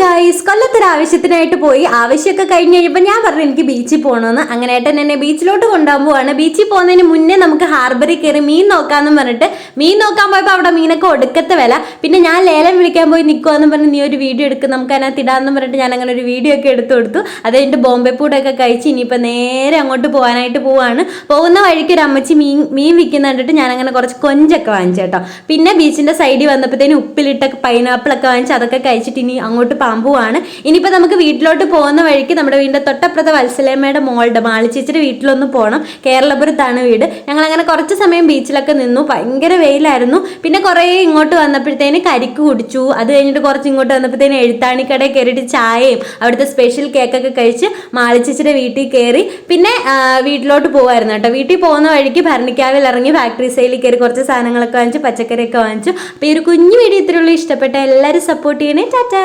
Guys, കൊല്ലത്തൊരു ആവശ്യത്തിനായിട്ട് പോയി. ആവശ്യമൊക്കെ കഴിഞ്ഞ് കഴിഞ്ഞപ്പോൾ ഞാൻ പറഞ്ഞു എനിക്ക് ബീച്ചിൽ പോകണമെന്ന്. അങ്ങനെ ഏട്ടൻ എന്നെ ബീച്ചിലോട്ട് കൊണ്ടുപോകാൻ പോവാണ്. ബീച്ചിൽ പോകുന്നതിന് മുന്നേ നമുക്ക് ഹാർബറിൽ കയറി മീൻ നോക്കാമെന്നും പറഞ്ഞിട്ട് മീൻ നോക്കാൻ പോയപ്പോൾ അവിടെ മീനൊക്കെ ഒടുക്കത്തെ വില. പിന്നെ ഞാൻ ലേലം വിളിക്കാൻ പോയി നിൽക്കുമെന്നും പറഞ്ഞ് നീ ഒരു വീഡിയോ എടുക്കും നമുക്ക് അതിനകത്ത് ഇടാമെന്നും പറഞ്ഞിട്ട് ഞാൻ അങ്ങനെ ഒരു വീഡിയോ ഒക്കെ എടുത്തു കൊടുത്തു. അത് കഴിഞ്ഞിട്ട് ബോംബെ പൂടൊക്കെ കഴിച്ച് ഇനിയിപ്പോൾ നേരെ അങ്ങോട്ട് പോകാനായിട്ട് പോവാണ്. പോകുന്ന വഴിക്ക് ഒരു അമ്മച്ചി മീൻ വിൽക്കുന്ന കണ്ടിട്ട് ഞാൻ അങ്ങനെ കുറച്ച് കൊഞ്ചൊക്കെ വാങ്ങിച്ചു കേട്ടോ. പിന്നെ ബീച്ചിൻ്റെ സൈഡിൽ വന്നപ്പോഴത്തേന് ഉപ്പിലിട്ട പൈനാപ്പിളൊക്കെ വാങ്ങിച്ച് അതൊക്കെ കഴിച്ചിട്ട് ഇനി അങ്ങോട്ട് പാമ്പുവാണ്. ഇനിയിപ്പോൾ നമുക്ക് വീട്ടിലോട്ട് പോകുന്ന വഴിക്ക് നമ്മുടെ വീടിൻ്റെ തൊട്ടപ്പുറത്തെ വത്സലേമ്മയുടെ മോളുടെ മാളിച്ചേച്ചിയുടെ വീട്ടിലൊന്ന് പോകണം. കേരളപുരത്താണ് വീട്. ഞങ്ങളങ്ങനെ കുറച്ച് സമയം ബീച്ചിലൊക്കെ നിന്നു. ഭയങ്കര വെയിലായിരുന്നു. പിന്നെ കുറേ ഇങ്ങോട്ട് വന്നപ്പോഴത്തേന് കരിക്ക് കുടിച്ചു. അത് കഴിഞ്ഞിട്ട് കുറച്ച് ഇങ്ങോട്ട് വന്നപ്പോഴത്തേന് എഴുത്താണിക്കടയിൽ കയറിയിട്ട് ചായയും അവിടുത്തെ സ്പെഷ്യൽ കേക്കൊക്കെ കഴിച്ച് മാളിച്ചേച്ചിയുടെ വീട്ടിൽ കയറി. പിന്നെ വീട്ടിലോട്ട് പോകുമായിരുന്നു കേട്ടോ. വീട്ടിൽ പോകുന്ന വഴിക്ക് ഭരണിക്കാവിൽ ഇറങ്ങി ഫാക്ടറി സൈഡിൽ കയറി കുറച്ച് സാധനങ്ങളൊക്കെ വാങ്ങിച്ചു, പച്ചക്കറിയൊക്കെ വാങ്ങിച്ചു. അപ്പോൾ ഈ ഒരു കുഞ്ഞു വീഡിയോ ഇത്രയുള്ളൂ. ഇഷ്ടപ്പെട്ട എല്ലാവരും സപ്പോർട്ട് ചെയ്യണേ. ടാറ്റാ.